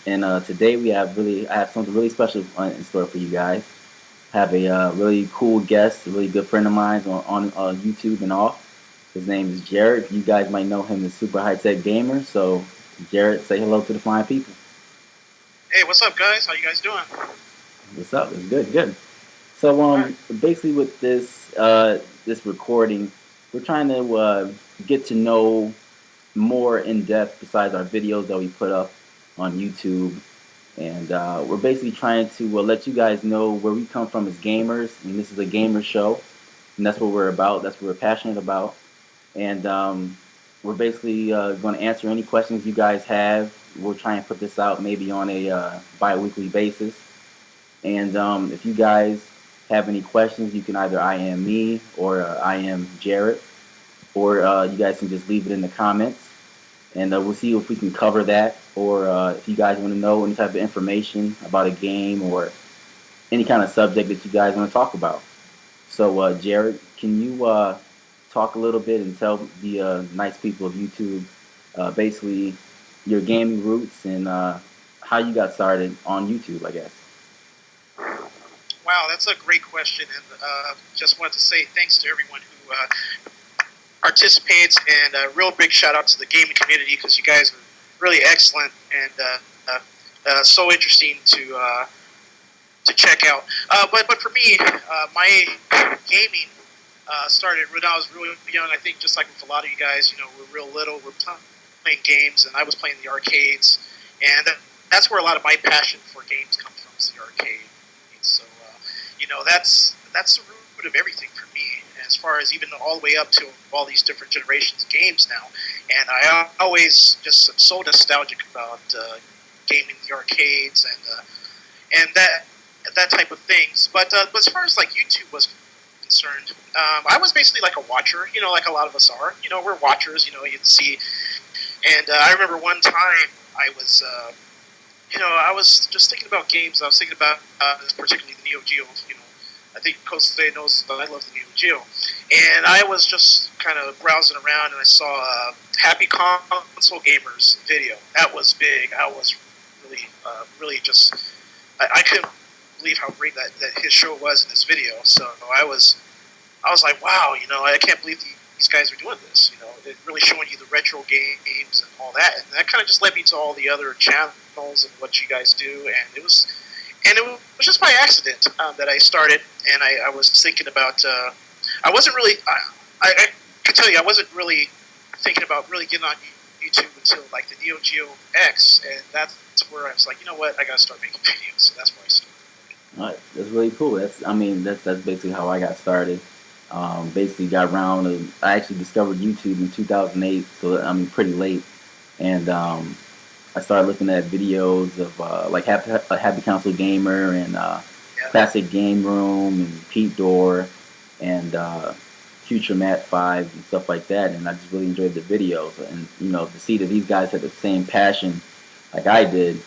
And today I have something really special in store for you guys. Have a really cool guest, a really good friend of mine on YouTube and all. His name is Jared. You guys might know him as Superhightechgamer. So, Jared, say hello to the fine people. Hey, what's up, guys? How you guys doing? What's up? It's good, good. So, All right. basically with this recording, we're trying to get to know more in depth besides our videos that we put up on YouTube. And we're basically trying to let you guys know where we come from as gamers. And this is a gamer show. And that's what we're about. That's what we're passionate about. And we're basically going to answer any questions you guys have. We'll try and put this out maybe on a bi-weekly basis. And if you guys have any questions, you can either IM me or IM Jared, or you guys can just leave it in the comments, and we'll see if we can cover that. Or if you guys want to know any type of information about a game or any kind of subject that you guys want to talk about. So, Jared, can you talk a little bit and tell the nice people of YouTube basically your gaming roots and how you got started on YouTube, I guess? Wow, that's a great question, and just wanted to say thanks to everyone who participates, and a real big shout out to the gaming community because you guys are really excellent and so interesting to check out. But for me, my gaming started when I was really young. I think just like with a lot of you guys, we're real little. We're playing games, and I was playing the arcades, and that's where a lot of my passion for games comes from, is the arcade. So that's the root of everything for me, as far as even all the way up to all these different generations of games now. And I always just am so nostalgic about gaming the arcades and that type of things. But as far as like YouTube was concerned, I was basically like a watcher, like a lot of us are. We're watchers. You'd see. And I remember one time I was just thinking about games. I was thinking about particularly the Neo Geo. I think Costa knows that I love the Neo Geo. And I was just kind of browsing around, and I saw a Happy Console Gamers video. That was big. I was really just I couldn't believe how great that his show was in this video. So I was like, wow, I can't believe these guys are doing this. It really showing you the retro games and all that, and that kind of just led me to all the other channels and what you guys do, and it was just by accident that I started, and I was thinking about. I wasn't really. I can tell you, I wasn't really thinking about really getting on YouTube until like the Neo Geo X, and that's where I was like, you know what, I gotta start making videos. So that's where I started. All right, that's really cool. That's basically how I got started. Basically got around. I actually discovered YouTube in 2008, so pretty late. And I started looking at videos of like Happy Council Gamer and Yeah. Classic Game Room and Pete Door and Future Mat 5 and stuff like that. And I just really enjoyed the videos. And to see that these guys had the same passion like I did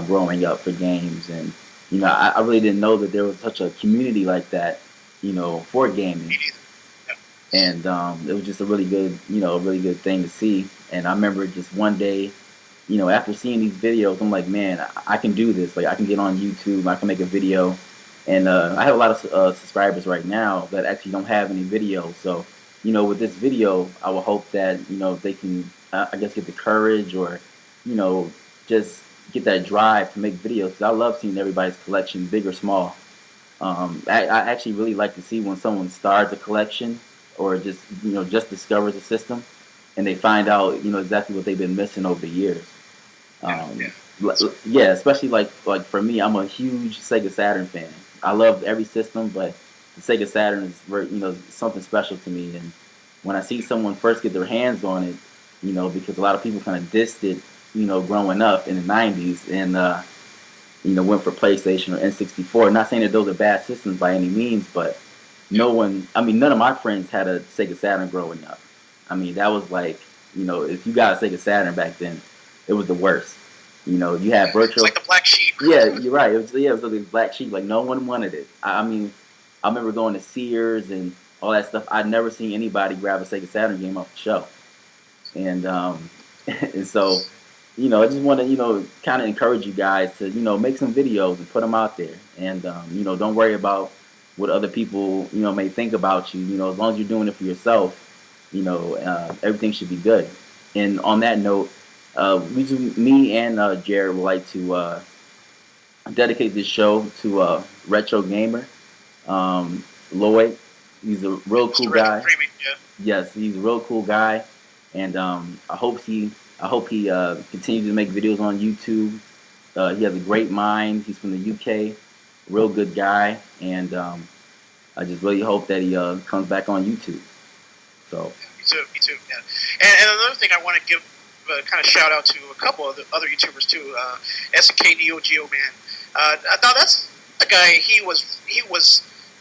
growing up for games. And I really didn't know that there was such a community like that, for gaming. Me neither. Yeah. And it was just a really good, a really good thing to see. And I remember just one day, after seeing these videos, I'm like, man, I can do this. Like, I can get on YouTube, I can make a video, and I have a lot of subscribers right now that actually don't have any videos. So, with this video, I will hope that they can, I guess, get the courage or, just get that drive to make videos. 'Cause I love seeing everybody's collection, big or small. I actually really like to see when someone starts a collection or just discovers a system and they find out exactly what they've been missing over the years. Yeah. Um, yeah, especially like for me, I'm a huge Sega Saturn fan. I love every system, but the Sega Saturn is something special to me. And when I see someone first get their hands on it, because a lot of people kind of dissed it, growing up in the '90s, and went for PlayStation or N64. Not saying that those are bad systems by any means, but none of my friends had a Sega Saturn growing up. That was like, if you got a Sega Saturn back then, it was the worst. You had It's virtual. like the black sheep. Yeah, you're right. It was like a black sheep. Like no one wanted it. I remember going to Sears and all that stuff. I'd never seen anybody grab a Sega Saturn game off the shelf, and and so I just want to, kind of encourage you guys to, make some videos and put them out there. And, don't worry about what other people, may think about you. As long as you're doing it for yourself, everything should be good. And on that note, me and Jared would like to dedicate this show to Retro Gamer, Lloyd. He's a real cool Mr. guy. Dreaming, yeah. Yes, he's a real cool guy, and I hope he continues to make videos on YouTube. He has a great mind. He's from the UK, real good guy, and I just really hope that he comes back on YouTube. So Yeah, me too, yeah. And another thing I want to give a kind of shout out to a couple of the other YouTubers too. SK Neo Geo Man. Now that's a guy. He was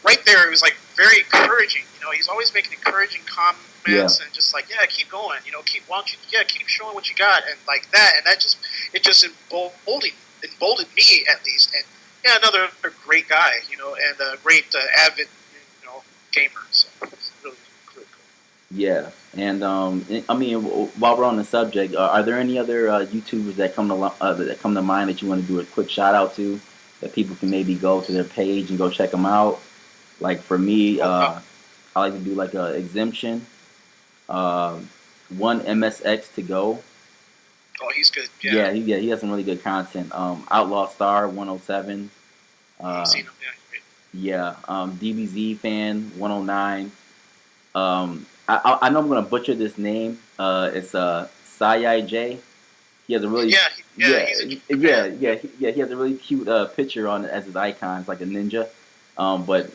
right there. It was like very encouraging. He's always making encouraging comments yeah, and just like, yeah, keep going. Why don't you, yeah, keep showing what you got and like that. And it just emboldened me at least. And yeah, another great guy. And a great avid gamer. So it's really cool. yeah, and I mean, while we're on the subject, are there any other YouTubers that come to mind that you want to do a quick shout out to, that people can maybe go to their page and go check them out? Like for me, I like to do like a exemption. Uh, One MSX to go. Oh, he's good. Yeah, Yeah, he has some really good content. Outlaw Star 107. you've Uh, seen him. Yeah, great. yeah, DBZ fan 109. I know I'm gonna butcher this name. It's Sayai J. He has a really Yeah, yeah, yeah he's in yeah Japan. yeah yeah. He has a really cute picture on it as his icon. It's like a ninja. But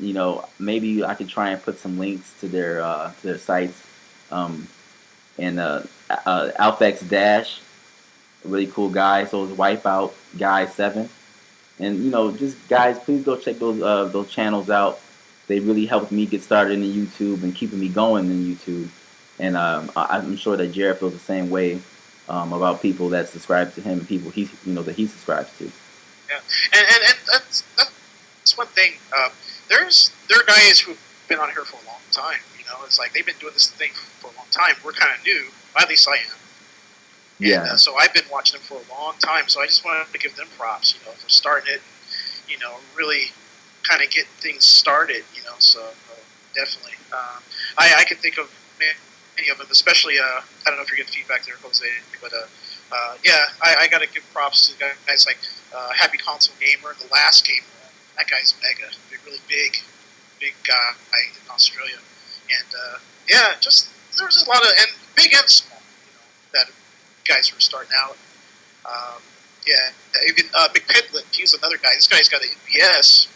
maybe I could try and put some links to their sites. Um, and Alphex Dash, a really cool guy. So is Wipeout Guy 7. And just guys, please go check those channels out. They really helped me get started in YouTube and keeping me going in YouTube. And I'm sure that Jared feels the same way about people that subscribe to him and people that he subscribes to. Yeah, and that's one thing. There are guys who've been on here for a long time. It's like they've been doing this thing for a long time. We're kind of new. At least I am. And Yeah, so I've been watching them for a long time. So I just wanted to give them props, for starting it, really kind of getting things started, So definitely, I can think of many of them, especially I don't know if you're getting feedback there, Jose, but yeah, I got to give props to guys like Happy Console Gamer, the last gamer. That guy's mega, really big guy in Australia, and yeah, just there's a lot of and big and small, that guys who are starting out. Um, yeah, even Big Pidlet, he's another guy. This guy's got an NBS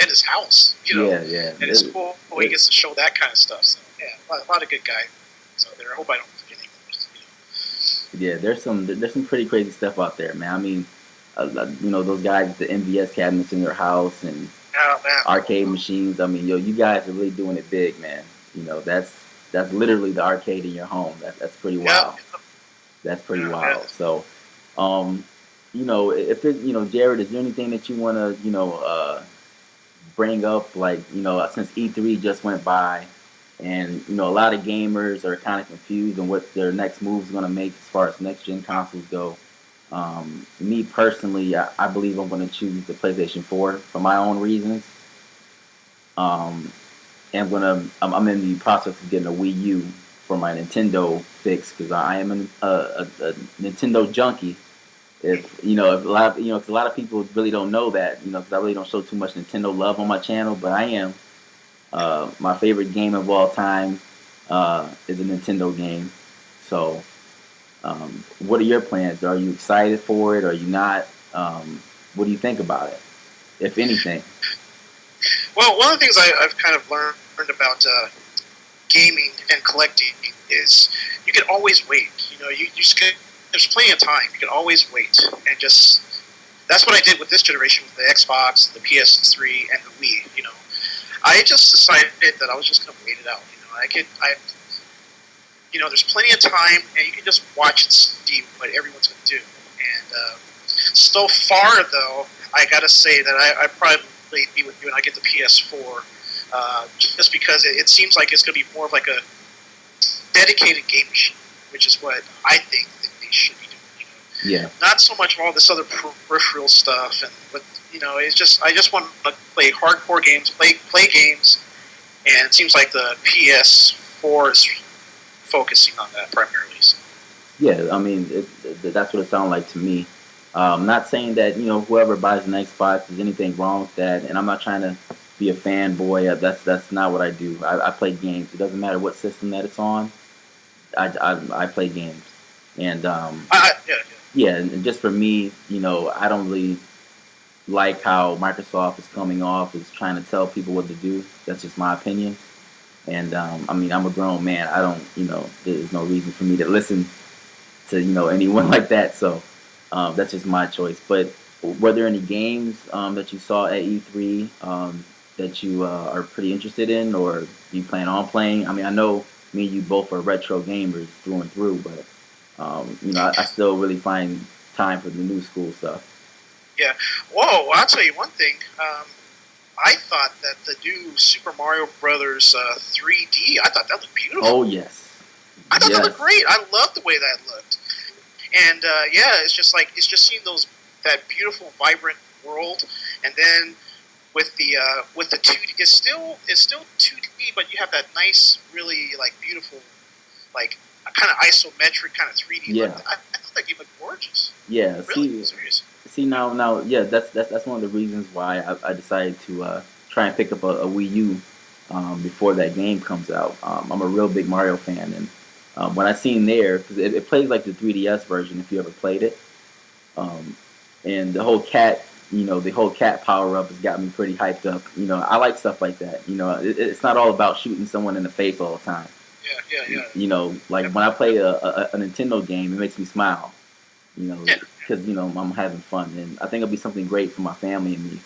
at his house, yeah, yeah. and it's cool. He gets to show that kind of stuff. So yeah, a lot of good guys out there. I hope I don't forget any more. Yeah, there's some pretty crazy stuff out there, man. I mean, those guys with the MVS cabinets in their house and Oh, man. arcade machines. I mean, you guys are really doing it big, man. That's literally the arcade in your home. That's pretty Yeah, wild. That's pretty yeah. wild. So, um, if there's, Jared, is there anything that you want to, bring up? Like, since E3 just went by, and a lot of gamers are kind of confused on what their next move is going to make as far as next gen consoles go. Me personally, I believe I'm going to choose the PlayStation 4 for my own reasons. Um, and I'm in the process of getting a Wii U for my Nintendo fix because I am a Nintendo junkie. If a lot of 'cause a lot of people really don't know that, because I really don't show too much Nintendo love on my channel, but I am. My favorite game of all time is a Nintendo game. So, what are your plans? Are you excited for it? Are you not? What do you think about it, if anything? Well, one of the things I've kind of learned about gaming and collecting is you can always wait. You just can, there's plenty of time. You can always wait and just. That's what I did with this generation with the Xbox, the PS3, and the Wii. I just decided that I was just going to wait it out. There's plenty of time, and you can just watch and see what everyone's going to do. And so far, though, I got to say that I probably be with you when I get the PS4, just because it seems like it's going to be more of like a dedicated game machine, which is what I think that they should be doing. Yeah. Not so much of all this other peripheral stuff. And but it's just I just want to play hardcore games, play games, and it seems like the PS4 is focusing on that primarily. So. Yeah, I mean, that's what it sounds like to me. Not saying that whoever buys an Xbox, there's anything wrong with that, and I'm not trying to be a fanboy. That's not what I do. I play games. It doesn't matter what system that it's on. I play games, and Yeah. yeah, and just for me, I don't really like how Microsoft is coming off is trying to tell people what to do. That's just my opinion. And I mean, I'm a grown man. I don't, there's no reason for me to listen to anyone like that. So that's just my choice. But were there any games that you saw at E3 that you are pretty interested in, or do you plan on playing? I mean, I know me and you both are retro gamers through and through, but I still really find time for the new school stuff. Yeah. Whoa! I'll tell you one thing. I thought that the new Super Mario Brothers 3D. I thought that looked beautiful. Oh yes. I thought that looked great. I loved the way that looked. And it's just seeing that beautiful, vibrant world, and then with the 2D, it's still 2D, but you have that nice, really beautiful, kind of isometric kind of 3D. Yeah. Look. I thought that game looked gorgeous. Yeah. Really, serious. See now, yeah, that's one of the reasons why I decided to try and pick up a Wii U before that game comes out. I'm a real big Mario fan, and when I seen there, because it plays like the 3DS version if you ever played it, and the whole cat power up has got me pretty hyped up. I like stuff like that. It's not all about shooting someone in the face all the time. Yeah. When I play a Nintendo game, it makes me smile. Yeah. Because I'm having fun, and I think it'll be something great for my family and me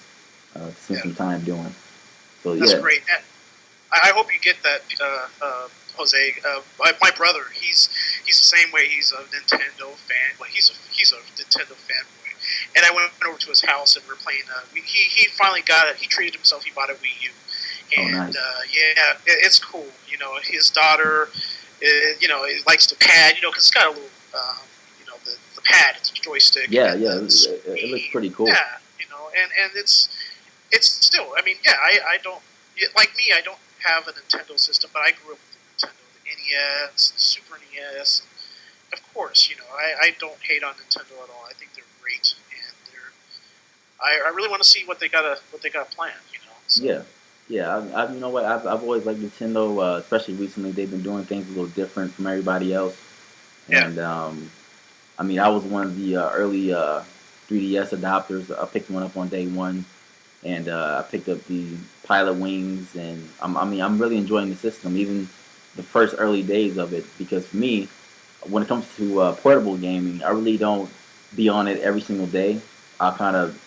to spend some time doing. So that's great. And I hope you get that, Jose. My brother, he's the same way. He's a Nintendo fan. Well, he's a Nintendo fanboy. And I went over to his house and we're playing. He finally got it. He treated himself. He bought a Wii U, and nice. It's cool. His daughter, he likes the pad. Because it's got a little. The pad, it's a joystick. Yeah, it looks pretty cool. Yeah, and it's still. I mean, I don't like me. I don't have a Nintendo system, but I grew up with the Nintendo, the NES, the Super NES. Of course, I don't hate on Nintendo at all. I think they're great, and I really want to see what they got planned. So. Yeah. I you know what? I've always liked Nintendo, especially recently. They've been doing things a little different from everybody else, and I mean, I was one of the early 3DS adopters. I picked one up on day one, and I picked up the Pilot Wings, and I'm really enjoying the system, even the first early days of it. Because for me, when it comes to portable gaming, I really don't be on it every single day. I kind of,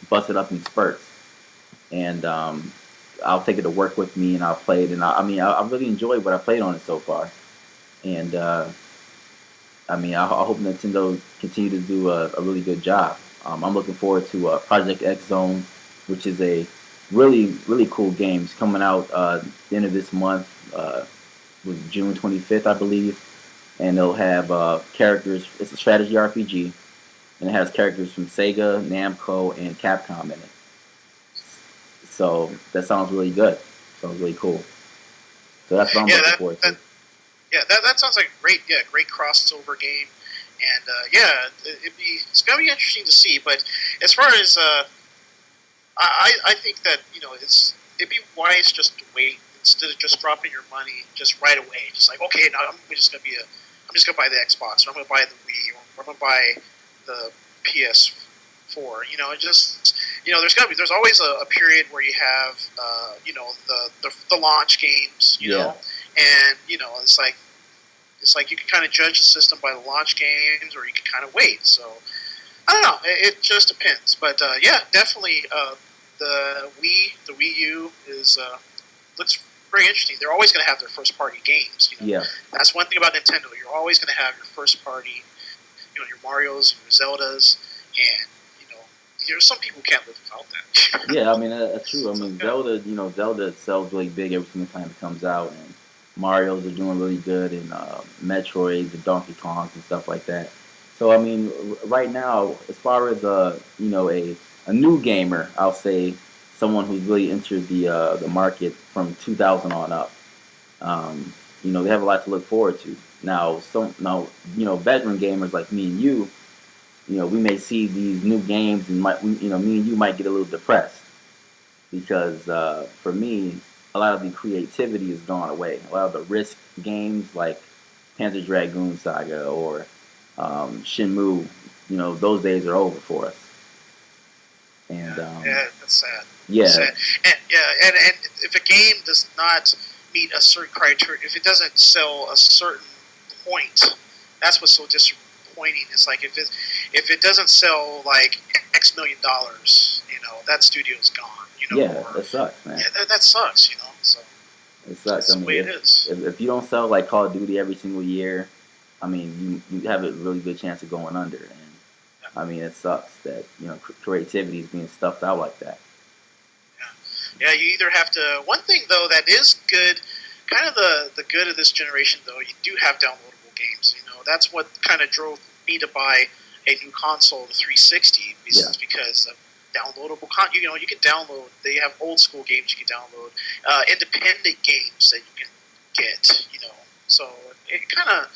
bust it up in spurts, and I'll take it to work with me, and I'll play it. And I really enjoyed what I played on it so far, and. I hope Nintendo continue to do a really good job. I'm looking forward to Project X Zone, which is a really, really cool game. It's coming out the end of this month, with June 25th, I believe. And it'll have characters. It's a strategy RPG, and it has characters from Sega, Namco, and Capcom in it. So that sounds really good. Sounds really cool. So that's what I'm looking forward to. That sounds like a great crossover game, and it's gonna be interesting to see. But as far as I think that it'd be wise just to wait instead of just dropping your money just right away. Just like, okay, now I'm just gonna buy the Xbox, or I'm gonna buy the Wii, or I'm gonna buy the PS4. There's always a period where you have the launch games, and it's like you can kind of judge the system by the launch games, or you can kind of wait. So I don't know. It just depends. But definitely the Wii U looks very interesting. They're always going to have their first party games. That's one thing about Nintendo. You're always going to have your first party, your Marios and your Zeldas, and there's some people who can't live without that. Yeah, I mean that's true. I mean Zelda sells really big every single time it comes out, and Mario's are doing really good, and Metroids and Donkey Kongs and stuff like that. So I mean, right now, as far as a new gamer, I'll say someone who's really entered the market from 2000 on up. Um, they have a lot to look forward to. Now, veteran gamers like me and you, we may see these new games and me and you might get a little depressed because for me, a lot of the creativity has gone away. A lot of the risk games like Panzer Dragoon Saga or Shenmue, those days are over for us. And Yeah, that's sad. That's yeah, sad. And yeah, and if a game does not meet a certain criteria, if it doesn't sell a certain point, that's what's so disappointing. It's like if it doesn't sell like X million dollars, that studio's gone. yeah, Or it sucks, man. yeah, that sucks. So It sucks. that's I the mean, way it is. if you don't sell like Call of Duty every single year, I mean, you have a really good chance of going under. And Yeah, I mean, it sucks that creativity is being stuffed out like that. yeah. You either have to. One thing though that is good, kind of the good of this generation though, you do have downloadable games. That's what kind of drove me to buy a new console, the 360, Yeah, because of downloadable content. You can download. They have old school games you can download, independent games that you can get. So it kind of.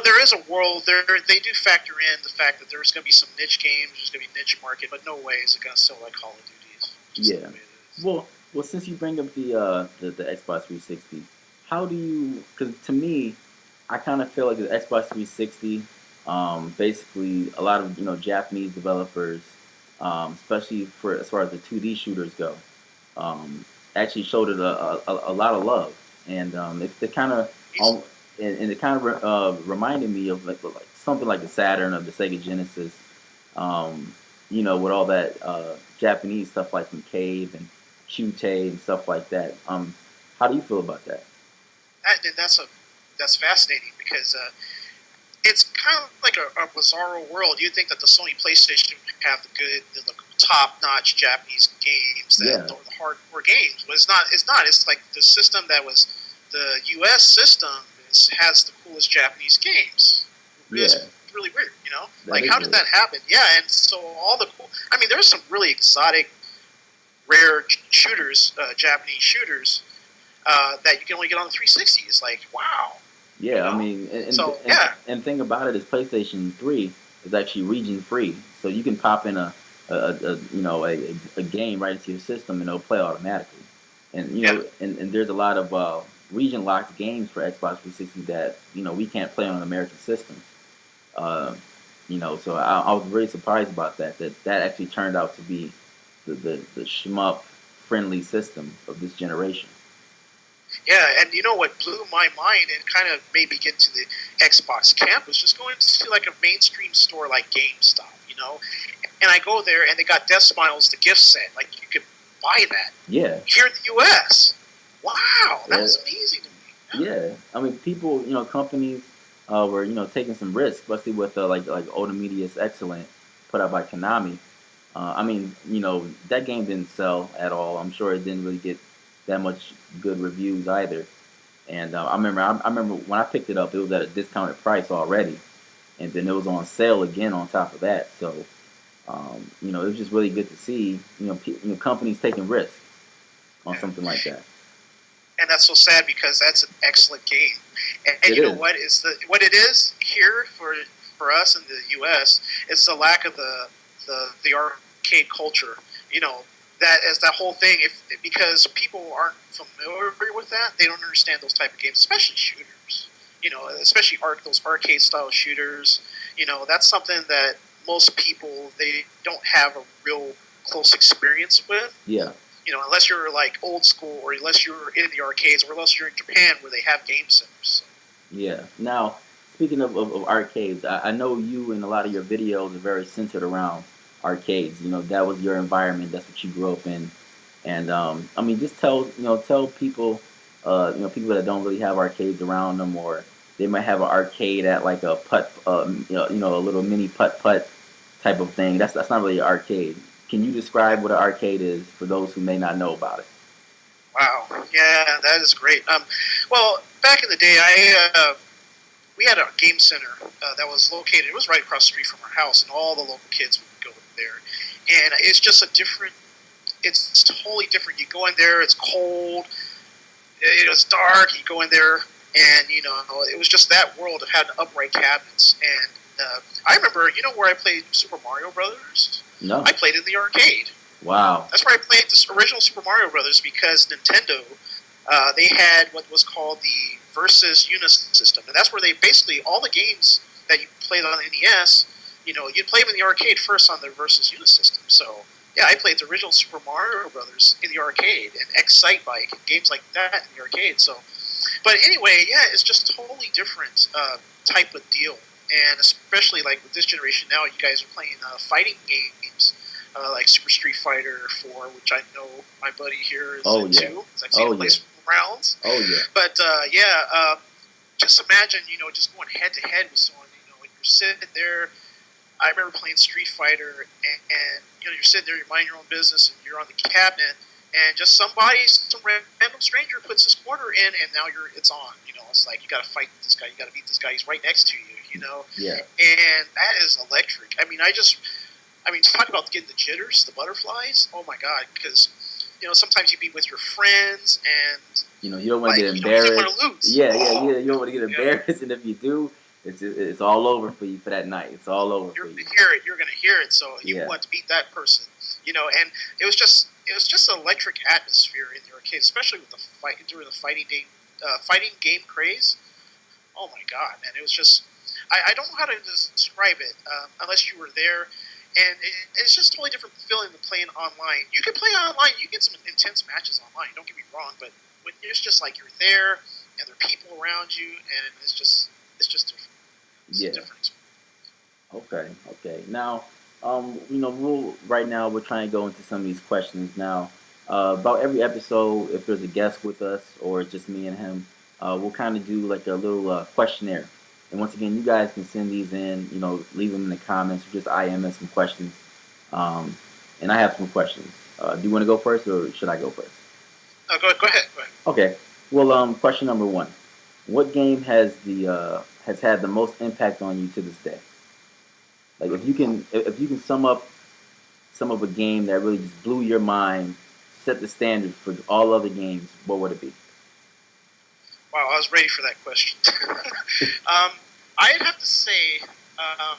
There is a world there. They do factor in the fact that there's going to be some niche games, there's going to be niche market, but no way is it going to sell like Call of Duty. It's just the yeah. way it is. Well, since you bring up the Xbox 360, how do you? Because to me, I kind of feel like the Xbox 360, basically a lot of Japanese developers, especially for as far as the 2D shooters go, um, actually showed it a lot of love, and it kind of He's, and it kind of reminded me of like something like the Saturn or the Sega Genesis, with all that Japanese stuff like from Cave and Qt and stuff like that. How do you feel about that? that's fascinating because it's kind of like a bizarro world. You'd think that the Sony PlayStation would have the top-notch Japanese games, that Yeah, the hardcore games, but it's not. It's not. It's like the system that was the U.S. system has the coolest Japanese games. It's yeah, really weird. that Like is how did weird. that happen? Yeah, and so all the cool. I mean, there's some really exotic, rare shooters, Japanese shooters, that you can only get on the 360. It's like wow. You Yeah, I know. mean, So yeah, and thing about it is PlayStation 3 is actually region free, so you can pop in a game right into your system and it'll play automatically. And yeah, and there's a lot of region locked games for Xbox 360 that we can't play on an American system. Uh, so I was very surprised about that actually turned out to be the shmup friendly system of this generation. yeah. And you know what blew my mind and kind of made me get to the Xbox camp was just going to like a mainstream store like GameStop. And I go there and they got Death Smiles the gift set. Like you could buy that Yeah, here in the U.S. Wow, that yeah, was amazing to me. yeah. I mean, people, companies were taking some risks, especially with like Oda Media's Excellent put out by Konami. I mean, that game didn't sell at all. I'm sure it didn't really get that much good reviews either. And I remember when I picked it up, it was at a discounted price already, and then it was on sale again on top of that. So, it was just really good to see, companies taking risks on Yeah. something like that. And that's so sad because that's an excellent game. And It you know is. what is what it is here for us in the U.S. It's the lack of the arcade culture. You know that as that whole thing. If because people aren't familiar with that, they don't understand those type of games, especially shooters. Especially those arcade style shooters. That's something that most people they don't have a real close experience with. Yeah. Unless you're like old school, or unless you're in the arcades, or unless you're in Japan where they have game centers. So, Yeah. Now, speaking of arcades, I know you and a lot of your videos are very centered around arcades. That was your environment. That's what you grew up in. And I mean, just tell people, people that don't really have arcades around them, or they might have an arcade at like a putt, a little mini putt putt type of thing. That's not really an arcade. Can you describe what an arcade is for those who may not know about it? wow, yeah, that is great. Well, back in the day, we had a game center that was located. It was right across the street from our house, and all the local kids would go there. And it's just a different. It's totally different. You go in there, it's cold. It's dark. You go in there, and it was just that world of having upright cabinets. And I remember, where I played Super Mario Brothers. No. I played in the arcade. Wow. That's where I played this original Super Mario Brothers because Nintendo, they had what was called the Versus Unis system, and that's where they basically all the games that you played on the NES, you'd play them in the arcade first on the Versus Unis system. So yeah, I played the original Super Mario Brothers in the arcade and Excite Bike and games like that in the arcade. So, but anyway, yeah, it's just totally different type of deal, and especially like with this generation now, you guys are playing fighting games. Like Super Street Fighter 4, which I know my buddy here is into. I've seen him play some rounds. Oh, yeah. But, just imagine, just going head-to-head with someone, when you're sitting there. I remember playing Street Fighter, and you're sitting there, you're minding your own business, and you're on the cabinet, and just some random stranger puts his quarter in, and now it's on. It's like, you got to fight this guy, you got to beat this guy, he's right next to you, Yeah. And that is electric. I mean, talk about getting the jitters, the butterflies. Oh my God! Because sometimes you be with your friends, and you don't want to get embarrassed. You don't want to lose. Yeah. You don't want to get embarrassed, and if you do, it's all over for you for that night. It's all over. You're for you. You're going to hear it. So you want to beat that person. And it was just an electric atmosphere in the arcade, especially with the fight during the fighting game craze. Oh my God, man! It was just I don't know how to describe it unless you were there. And it's just a totally different feeling than playing online. You can play online. You get some intense matches online. Don't get me wrong, but when it's just like you're there and there are people around you, and it's just different. It's a different experience. Okay. Now, we're trying to go into some of these questions now. About every episode, if there's a guest with us or it's just me and him, we'll kind of do like a little questionnaire. And once again, you guys can send these in, leave them in the comments or just IM us some questions. And I have some questions. Do you want to go first or should I go first? Go ahead. Okay. Well, question number 1. What game has had the most impact on you to this day? Like if you can sum up a game that really just blew your mind, set the standard for all other games, what would it be? Wow, I was ready for that question. I'd have to say, I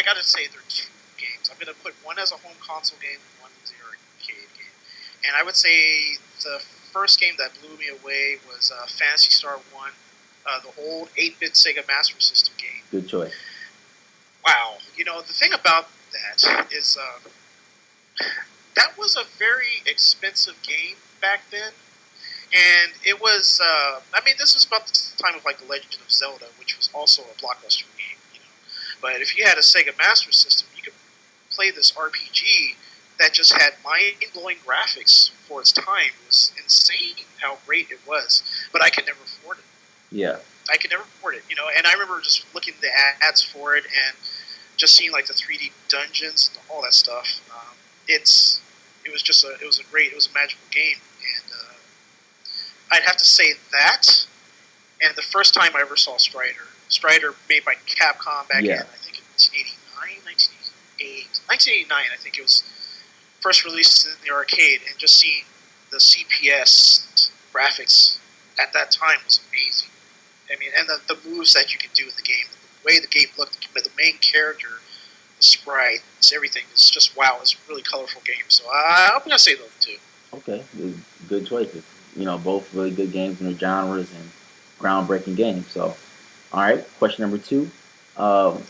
got to say there are 2 games. I'm going to put one as a home console game and one as an arcade game. And I would say the first game that blew me away was Phantasy Star 1, the old 8-bit Sega Master System game. Good choice. Wow. The thing about that is that was a very expensive game back then. And it was, this was about the time of like The Legend of Zelda, which was also a blockbuster game, But if you had a Sega Master System, you could play this RPG that just had mind-blowing graphics for its time. It was insane how great it was. But I could never afford it. Yeah. I could never afford it, And I remember just looking at the ads for it and just seeing like the 3D dungeons and all that stuff. It was a magical game. And I'd have to say that, and the first time I ever saw Strider made by Capcom back in, I think, 1989, I think it was first released in the arcade, and just seeing the CPS graphics at that time was amazing. And the moves that you could do in the game, the way the game looked, the main character, the sprites, everything, it's just, wow, it's a really colorful game. So I'm going to say those 2. Okay, good choices. Both really good games in their genres and groundbreaking games. So, all right, question number 2. You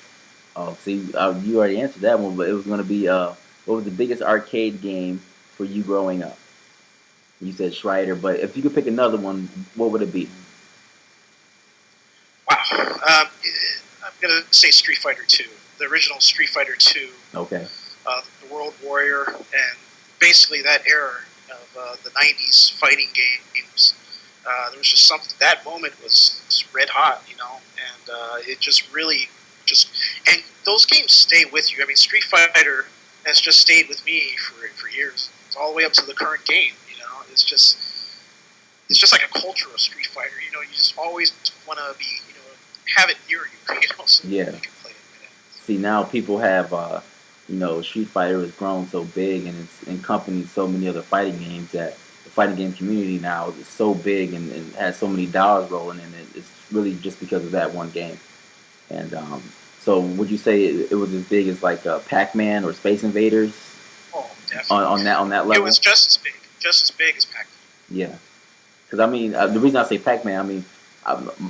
already answered that one, but it was going to be what was the biggest arcade game for you growing up? You said Strider, but if you could pick another one, what would it be? Wow, I'm going to say Street Fighter 2, the original Street Fighter 2. Okay. The World Warrior, and basically that era of the 90s fighting games. There was just something, that moment was red hot, and it just really and those games stay with you. Street Fighter has just stayed with me for years. It's all the way up to the current game, it's just like a culture of Street Fighter, you just always want to be, have it near you, so Yeah. you can play it. See, now people have, Street Fighter has grown so big and it's encompassed so many other fighting games that the fighting game community now is so big and has so many dollars rolling in it. It's really just because of that one game. And so, would you say it was as big as like Pac-Man or Space Invaders Oh, definitely. on that level? It was just as big as Pac-Man. Yeah, because the reason I say Pac-Man,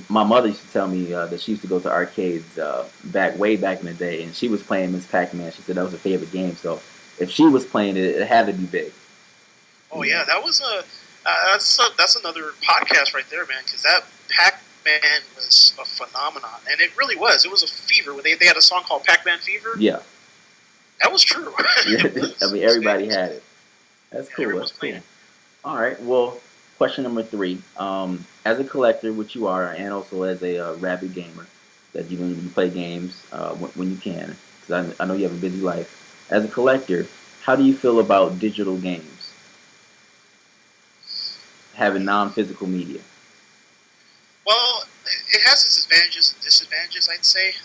my mother used to tell me that she used to go to arcades way back in the day, and she was playing Miss Pac-Man. She said that was her favorite game. So if she was playing it, it had to be big. Oh yeah, that was that's another podcast right there, man. Because that Pac-Man was a phenomenon, and it really was. It was a fever. They had a song called Pac-Man Fever. Yeah, that was true. Yeah. Everybody had it. That's cool. That's cool. All right. Well, question number 3. As a collector, which you are, and also as a rabid gamer, that you play games when you can, because I know you have a busy life. As a collector, how do you feel about digital games? Having non-physical media. Well, it has its advantages and disadvantages, I'd say.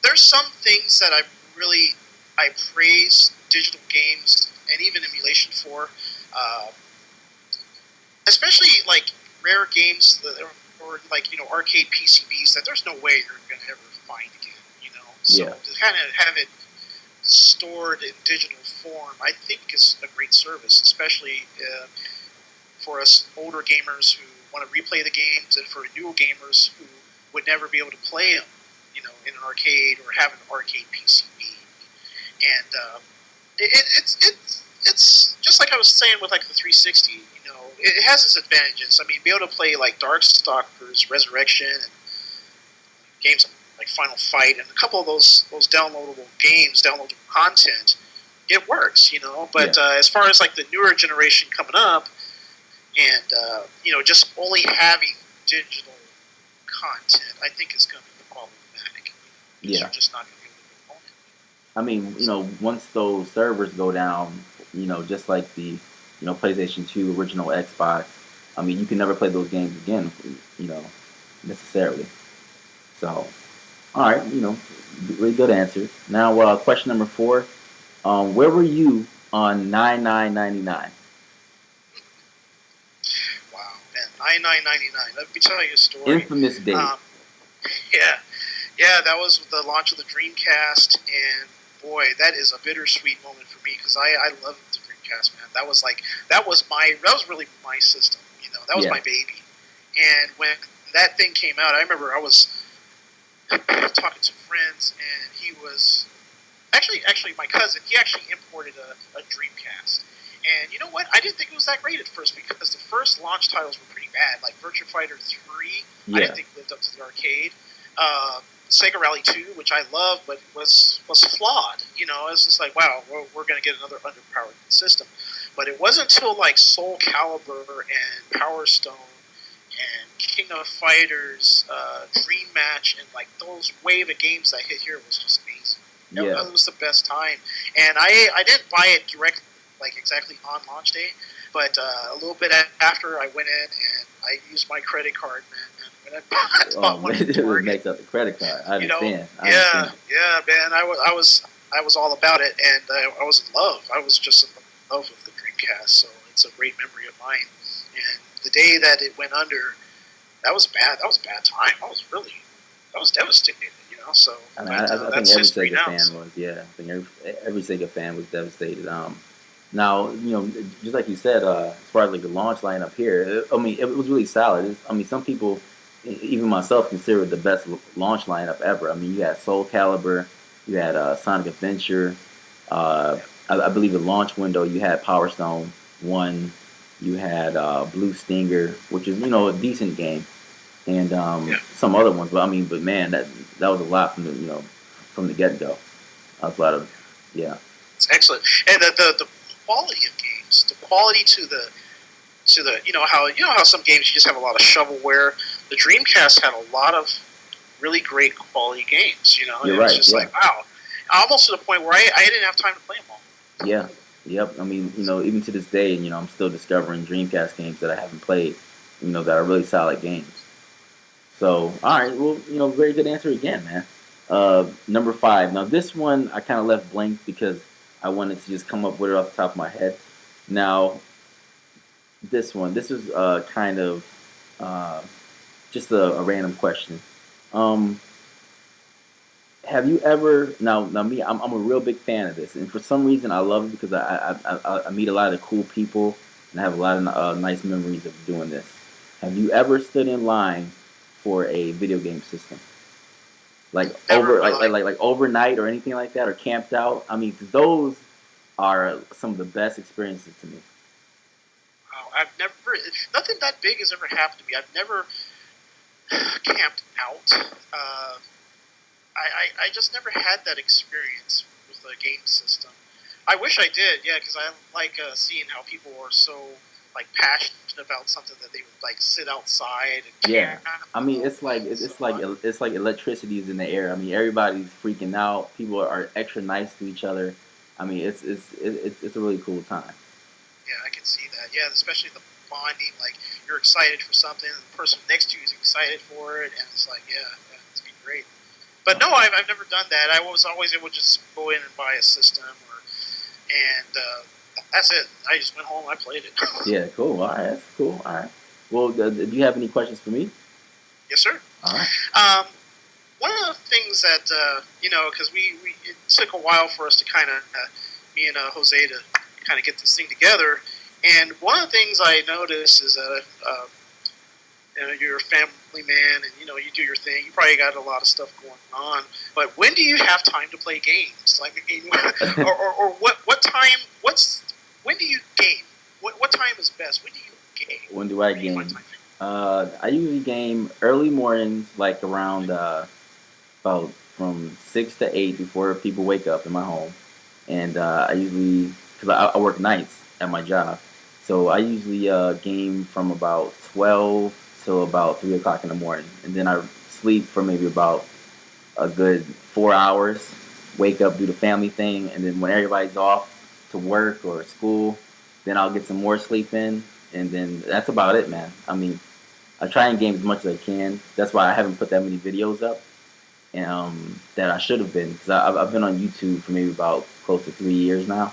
There's some things that I praise digital games and even emulation for, especially like rare games or arcade PCBs that there's no way you're gonna ever find again. So to kind of have it stored in digital form, I think is a great service, especially for us older gamers who want to replay the games, and for newer gamers who would never be able to play them, in an arcade or have an arcade PCB. And it's just like I was saying with like the 360. It has its advantages. I mean, be able to play like Darkstalkers, Resurrection, and games like Final Fight, and a couple of those downloadable games, downloadable content, it works. But as far as like the newer generation coming up, and just only having digital content, I think is going to be problematic. Yeah, you're just not going to be able to own it. Once those servers go down, just like the PlayStation 2 original Xbox, you can never play those games again, necessarily. So, all right, really good answer. Now, question number 4: where were you on 99.99? Wow, man, 99.99. Let me tell you a story. Infamous day. Yeah, that was the launch of the Dreamcast, and boy, that is a bittersweet moment for me because I love the Dreamcast, man. That was really my system. That was my baby. And when that thing came out, I remember I was talking to friends, and he was actually my cousin. He actually imported a Dreamcast. And you know what? I didn't think it was that great at first because the first launch titles were pretty bad. Like Virtua Fighter 3, I didn't think lived up to the arcade. Sega Rally 2, which I love, but was flawed. It's just like, wow, we're going to get another underpowered system. But it wasn't until like Soul Calibur and Power Stone and King of Fighters, Dream Match, and like those wave of games that hit here was just amazing. It was the best time. And I didn't buy it directly, like exactly on launch day, but a little bit after I went in and I used my credit card, man. And I bought one. It makes up the credit card. I understand. Yeah, man. I was all about it, and I was in love. I was just in love with the Dreamcast, so it's a great memory of mine. And the day that it went under, that was bad. That was a bad time. I was devastated. So I think every Sega fan was. Yeah, I think every Sega fan was devastated. Now, just like you said, as far as like the launch lineup here, it was really solid. Some people, even myself, consider it the best launch lineup ever. You had Soul Calibur, you had Sonic Adventure. I believe the launch window, you had Power Stone 1, you had Blue Stinger, which is a decent game, and some other ones. But man, that was a lot from the get go. That was a lot of It's excellent, and the quality of games, the quality to the how some games you just have a lot of shovelware. The Dreamcast had a lot of really great quality games. You're it right. Was just like wow, almost to the point where I didn't have time to play them all. Yeah. Yep. Even to this day, I'm still discovering Dreamcast games that I haven't played, that are really solid games. So, all right, well, very good answer again, man. Number five. Now, this one I kind of left blank because I wanted to just come up with it off the top of my head. Now, this is kind of uh, just a random question. Um, have you ever now me? I'm a real big fan of this, and for some reason I love it because I meet a lot of cool people and I have a lot of nice memories of doing this. Have you ever stood in line for a video game system? Like Never in over my life. like overnight or anything like that, or camped out. I mean, 'cause those are some of the best experiences to me. Wow, I've never. Nothing that big has ever happened to me. I've never camped out. I just never had that experience with the game system. I wish I did, yeah, because I like seeing how people are so like passionate about something that they would like sit outside and Yeah, camp I mean, out. it's like So it's like electricity is in the air. I mean, everybody's freaking out. People are extra nice to each other. I mean, it's a really cool time. yeah, I can see that. Yeah, especially the bonding. Like you're excited for something, and the person next to you is excited for it, and it's like, yeah, it's be great. But no, I've never done that. I was always able to just go in and buy a system, and that's it. I just went home, I played it. Yeah, cool. All right, that's cool. All right. Well, do you have any questions for me? Yes, sir. All right. Um, One of the things that because we it took a while for us to kind of me and Jose to kind of get this thing together, and one of the things I noticed is that you're a family man, and you do your thing. You probably got a lot of stuff going on, but when do you have time to play games? Like, I mean, or what time? When do you game? What time is best? When do you game? When do I Where do you find game? time? I usually game early mornings, like around about from 6 to 8 before people wake up in my home, and I usually because I work nights at my job, so I usually game from about 12 till about 3 o'clock in the morning, and then I sleep for maybe about a good 4 hours. Wake up, do the family thing, and then when everybody's off to work or school, then I'll get some more sleep in, and then that's about it, man. I mean, I try and game as much as I can. That's why I haven't put that many videos up that I should have been because I've been on YouTube for maybe about close to 3 years now,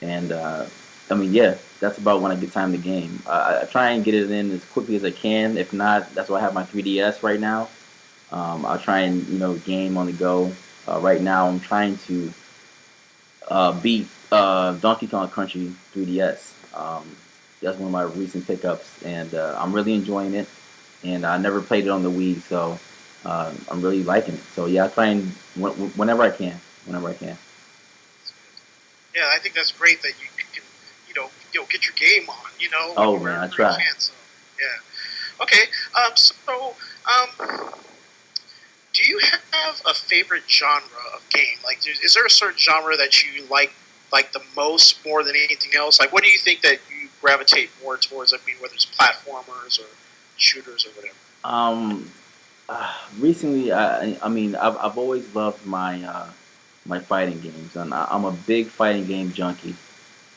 and I mean, yeah, that's about when I get time to game. I try and get it in as quickly as I can. If not, that's why I have my 3DS right now. I'll try and game on the go. Right now, I'm trying to beat Donkey Kong Country 3DS. That's one of my recent pickups, and I'm really enjoying it. And I never played it on the Wii, so I'm really liking it. So yeah, I try and whenever I can, whenever I can. Yeah, I think that's great that you can, get your game on, Oh man, wherever I you try. can. So, yeah. Okay. Do you have a favorite genre of game? Like, is there a certain genre that you like the most more than anything else? Like, what do you think that you gravitate more towards? I mean, whether it's platformers or shooters or whatever. Um, Recently, I mean, I've always loved my fighting games, and I'm a big fighting game junkie.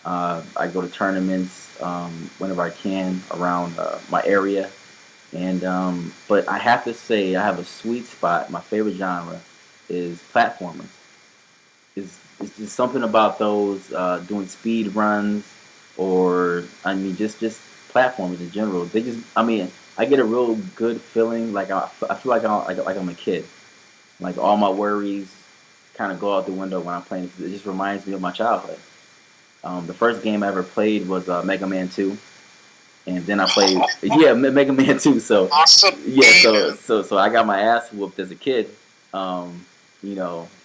I go to tournaments whenever I can around my area, and but I have to say I have a sweet spot. My favorite genre is platformers. It's just something about those doing speed runs, or I mean just platformers in general. They just I mean I get a real good feeling like I feel like I'm a kid. Like all my worries kind of go out the window when I'm playing. It just reminds me of my childhood. The first game I ever played was Mega Man 2, and then I played yeah Mega Man 2. So Awesome yeah, game, so I got my ass whooped as a kid.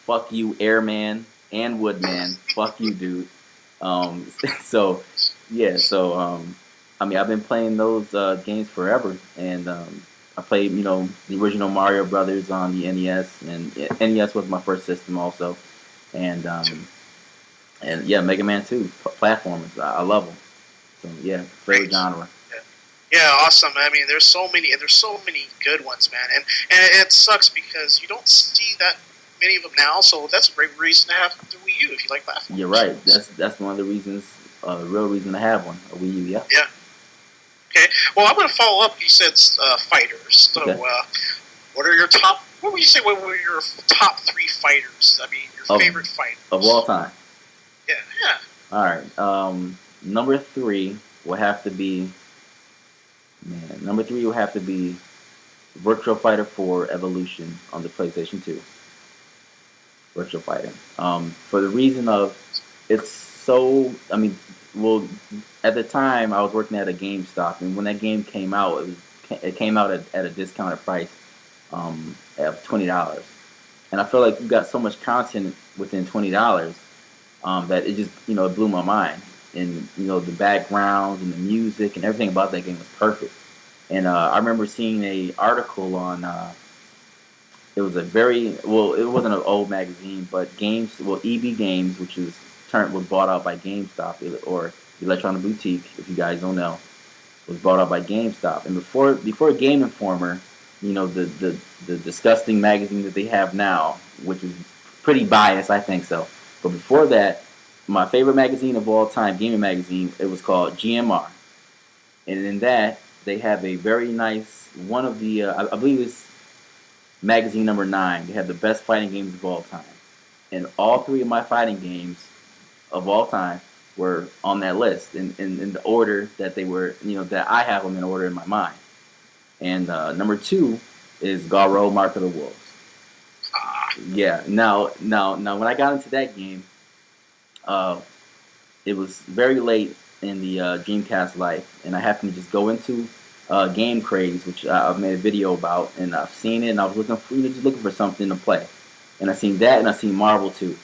Fuck you, Airman and Woodman. Fuck you, dude. Um, so yeah, I mean, I've been playing those games forever, and I played the original Mario Brothers on the NES, and yeah, NES was my first system also, and yeah, Mega Man 2 platformers. I love them. So yeah, favorite Great. genre. Yeah, awesome. I mean, there's so many good ones, man, and it sucks because you don't see that many of them now. So that's a great reason to have the Wii U if you like platforms. You're right. That's one of the reasons, the real reason to have one, a Wii U. Yeah. Yeah. Okay. Well, I'm going to follow up. You said fighters. So, Okay. what are your top? What would you say? What were your top 3 fighters? I mean, your favorite fighters of all time. Yeah. Yeah. All right. Number 3 will have to be. Man, number 3 will have to be Virtual Fighter 4 Evolution on the PlayStation 2. Virtual Fighter. For the reason of it's so. I mean, well, at the time I was working at a GameStop, and when that game came out, it came out at a discounted price of $20, and I feel like you got so much content within $20 that it just it blew my mind, and the backgrounds and the music and everything about that game was perfect. And I remember seeing a article on. It was a very well. It wasn't an old magazine, but Games. Well, EB Games, which was bought out by GameStop or Electronic Boutique, if you guys don't know, was bought out by GameStop. And before Game Informer, the disgusting magazine that they have now, which is pretty biased, I think so. But before that, my favorite magazine of all time, gaming magazine, it was called GMR, and in that they have a very nice one of the I believe it's magazine number 9. They have the best fighting games of all time, and all 3 of my fighting games of all time were on that list in the order that they were, that I have them in order in my mind. And number 2 is Garo Mark of the Wolves. Yeah. Now, when I got into that game, uh, it was very late in the Dreamcast life, and I happened to just go into Game Craze, which I've made a video about, and I've seen it, and I was looking for just looking for something to play, and I seen that, and I seen Marvel 2,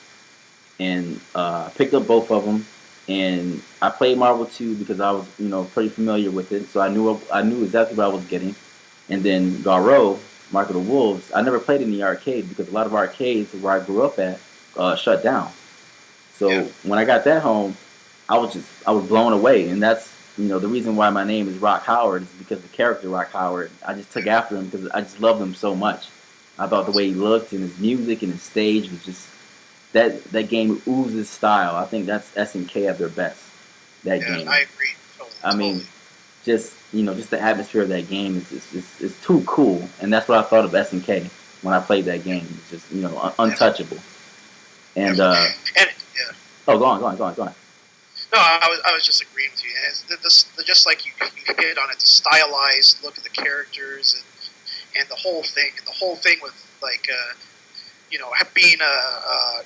and I picked up both of them, and I played Marvel 2 because I was pretty familiar with it, so I knew exactly what I was getting, and then Garo, Mark of the Wolves, I never played in the arcade because a lot of arcades where I grew up at shut down. So when I got that home, I was blown away, and that's the reason why my name is Rock Howard is because the character Rock Howard. I just took after him because I just loved him so much. I thought the way he looked and his music and his stage was just that game oozes style. I think that's SNK at their best. That game. I agree. I mean, just the atmosphere of that game is too cool, and that's what I thought of SNK when I played that game. It's just untouchable. And oh, go on. No, I was just agreeing with you. Just like you hit on it, the stylized look of the characters and the whole thing with like being a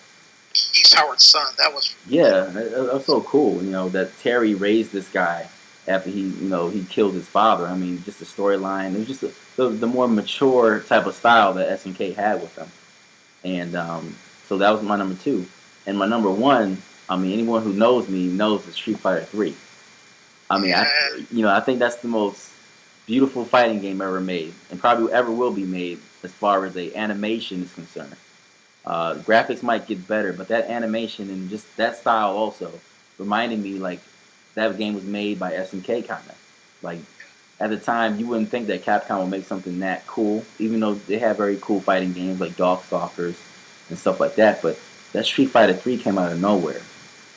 Keith Howard's son. That was that was so cool. That Terry raised this guy after he killed his father. I mean, just the storyline. It was just the more mature type of style that SNK had with them, and so that was my number 2, and my number 1. I mean, anyone who knows me knows it's Street Fighter 3. I mean, I think that's the most beautiful fighting game ever made, and probably ever will be made as far as a animation is concerned. Graphics might get better, but that animation and just that style also reminded me like that game was made by SNK kind of. Like at the time, you wouldn't think that Capcom would make something that cool, even though they have very cool fighting games like Darkstalkers and stuff like that. But that Street Fighter 3 came out of nowhere.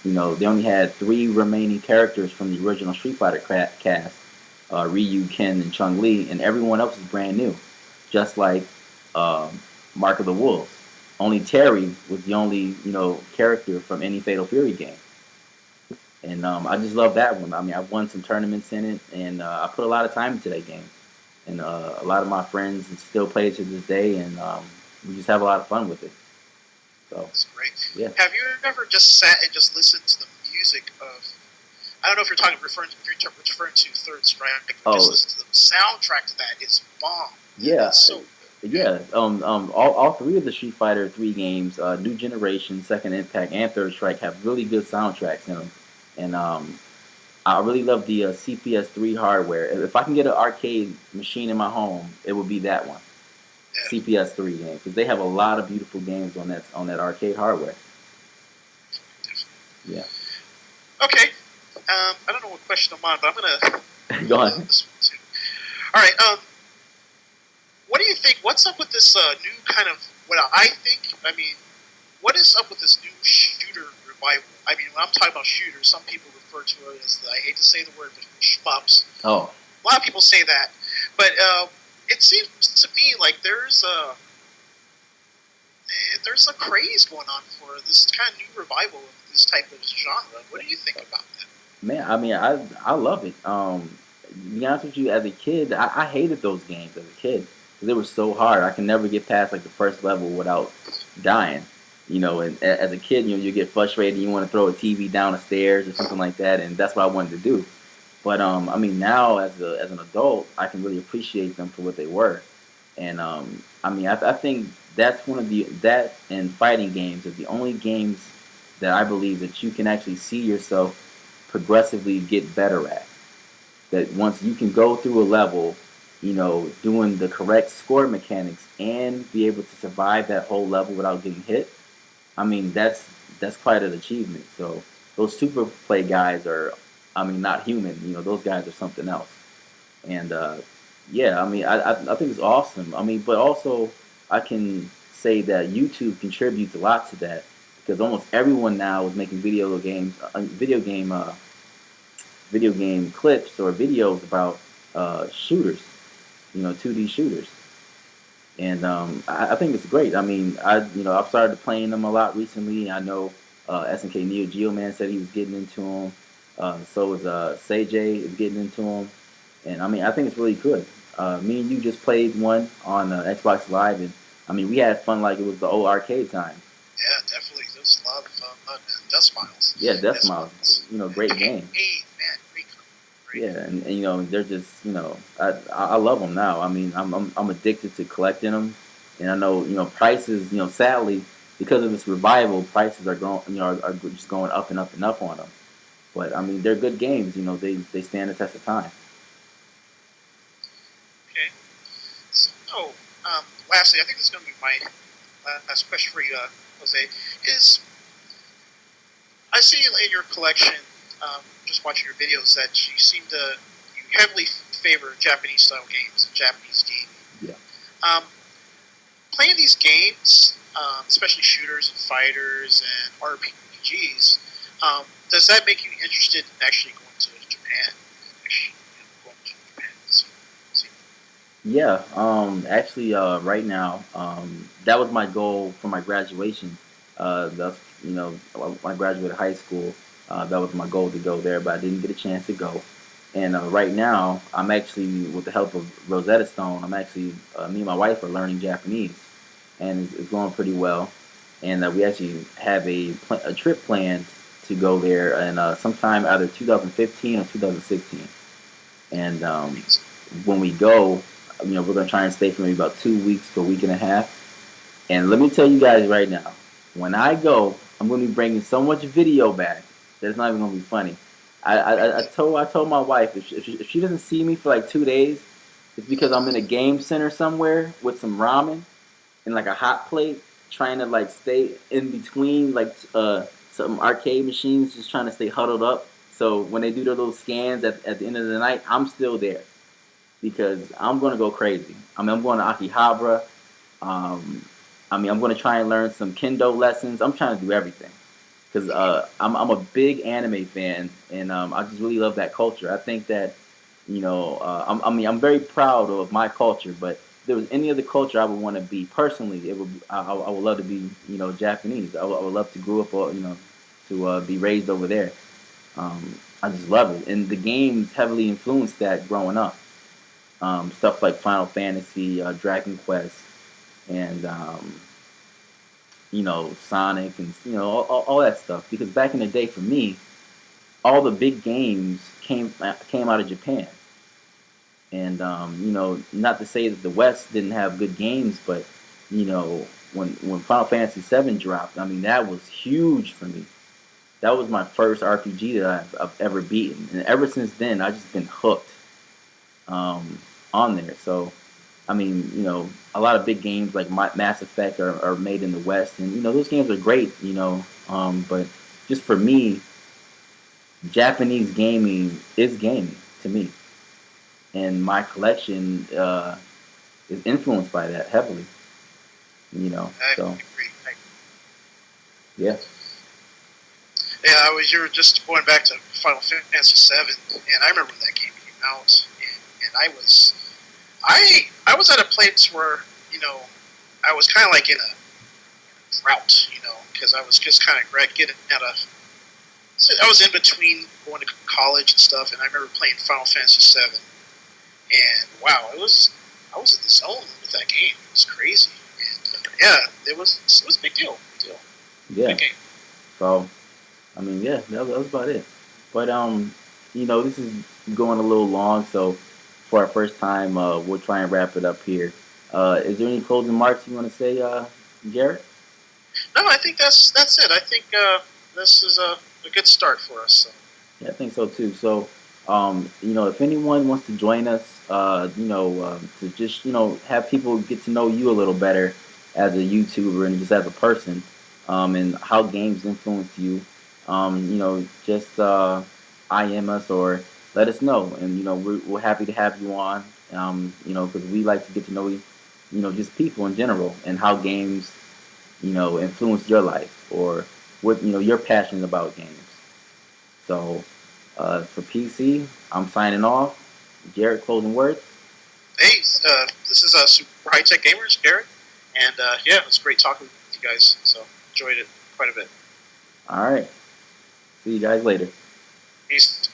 They only had 3 remaining characters from the original Street Fighter cast, Ryu, Ken, and Chun-Li, and everyone else is brand new, just like Mark of the Wolves. Only Terry was the only, character from any Fatal Fury game. And I just love that one. I mean, I've won some tournaments in it, and I put a lot of time into that game. And a lot of my friends still play it to this day, and we just have a lot of fun with it. So, that's great. Yeah. Have you ever just sat and just listened to the music of? I don't know if you're referring to Third Strike. Just listen to the soundtrack to that. It's bomb. Yeah. It's so good. Yeah. All 3 of the Street Fighter 3 games, New Generation, Second Impact, and Third Strike, have really good soundtracks in them. And I really love the CPS3 hardware. If I can get an arcade machine in my home, it would be that one. Yeah. CPS3 game, because they have a lot of beautiful games on that arcade hardware. Yeah. Okay. I don't know what question I'm on, but I'm gonna go on. This one too. All right. What do you think? What's up with this new kind of? What I think. I mean, what is up with this new shooter revival? I mean, when I'm talking about shooters, some people refer to it as I hate to say the word, but shmups. Oh. A lot of people say that, but it seems to me like there's a craze going on for this kind of new revival of this type of genre. What do you think about that? Man, I mean, I love it. To be honest with you, as a kid, I hated those games as a kid because they were so hard. I can never get past like the first level without dying. You know, and as a kid, you get frustrated. You want to throw a TV down the stairs or something like that, and that's what I wanted to do. But I mean, now as an adult, I can really appreciate them for what they were. And I mean, I think that's one of the that and fighting games are the only games that I believe that you can actually see yourself progressively get better at. That once you can go through a level, doing the correct score mechanics and be able to survive that whole level without getting hit, I mean, that's quite an achievement. So those super play guys are, I mean, not human. Those guys are something else. And yeah, I mean, I think it's awesome. I mean, but also I can say that YouTube contributes a lot to that because almost everyone now is making video game clips or videos about shooters, 2D shooters. And I think it's great. I mean, I've started playing them a lot recently. I know SNK Neo Geo Man said he was getting into them. So is Say is getting into them, and I mean, I think it's really good. Me and you just played one on Xbox Live, and I mean, we had fun like it was the old arcade time. Yeah, definitely. There's a lot of fun. And Dust Miles. Yeah, Death Smiles. Great game. Hey, man, great. Yeah, and they're just I love them now. I mean, I'm addicted to collecting them, and I know prices. Sadly, because of this revival, prices are going are just going up and up and up on them. But I mean, they're good games. They stand the test of time. Okay. So, lastly, I think this is going to be my last question for you, Jose. Is I see in your collection, just watching your videos, that you heavily favor Japanese style games, Japanese gaming. Yeah. Playing these games, especially shooters and fighters and RPGs, does that make you interested in actually going to Japan? Yeah. Actually, right now, that was my goal for my graduation. That's when I graduated high school. That was my goal to go there, but I didn't get a chance to go. And right now, I'm actually, with the help of Rosetta Stone, I'm actually, me and my wife are learning Japanese, and it's going pretty well. And we actually have a trip planned to go there, and sometime either 2015 or 2016. And when we go, we're gonna try and stay for maybe about 2 weeks to a week and a half. And let me tell you guys right now, when I go, I'm gonna be bringing so much video back that it's not even gonna be funny. I told my wife if she doesn't see me for like 2 days, it's because I'm in a game center somewhere with some ramen and like a hot plate, trying to like stay in between like some arcade machines, just trying to stay huddled up. So when they do their little scans at the end of the night, I'm still there because I'm gonna go crazy. I mean, I'm going to Akihabara. Um, I mean, I'm going to try and learn some kendo lessons. I'm trying to do everything because I'm a big anime fan, and I just really love that culture. I think that I mean, I'm very proud of my culture, but if there was any other culture I would want to be personally, it would I would love to be Japanese. I would love to grow up to be raised over there. I just love it, and the games heavily influenced that growing up. Stuff like Final Fantasy, Dragon Quest, and Sonic, and all that stuff. Because back in the day, for me, all the big games came out of Japan. And not to say that the West didn't have good games, but when Final Fantasy VII dropped, I mean that was huge for me. That was my first RPG that I've ever beaten, and ever since then I've just been hooked on there. So I mean, a lot of big games like Mass Effect are made in the West, and those games are great. But just for me, Japanese gaming is gaming to me, and my collection is influenced by that heavily. I So agree. yeah, Yeah, you were just going back to Final Fantasy VII, and I remember when that game came out, and I was at a place where I was kind of like in a drought, because I was just kind of getting out of. So I was in between going to college and stuff, and I remember playing Final Fantasy VII, and wow, I was in the zone with that game. It was crazy, and yeah, it was a big deal. Yeah. Big game. So, I mean, yeah, that was about it. But this is going a little long, so for our first time, we'll try and wrap it up here. Is there any closing remarks you want to say, Garrett? No, I think that's it. I think this is a good start for us. So. Yeah, I think so too. So, if anyone wants to join us, to just have people get to know you a little better as a YouTuber and just as a person, and how games influence you, just IM us or let us know, and we're happy to have you on, because we like to get to know just people in general and how games influence your life or what you're passionate about games. So, for PC, I'm signing off. Garrett, closing words. Hey, this is Super High Tech Gamers, Garrett, and yeah, it was great talking with you guys. So enjoyed it quite a bit. All right. See you guys later. Peace.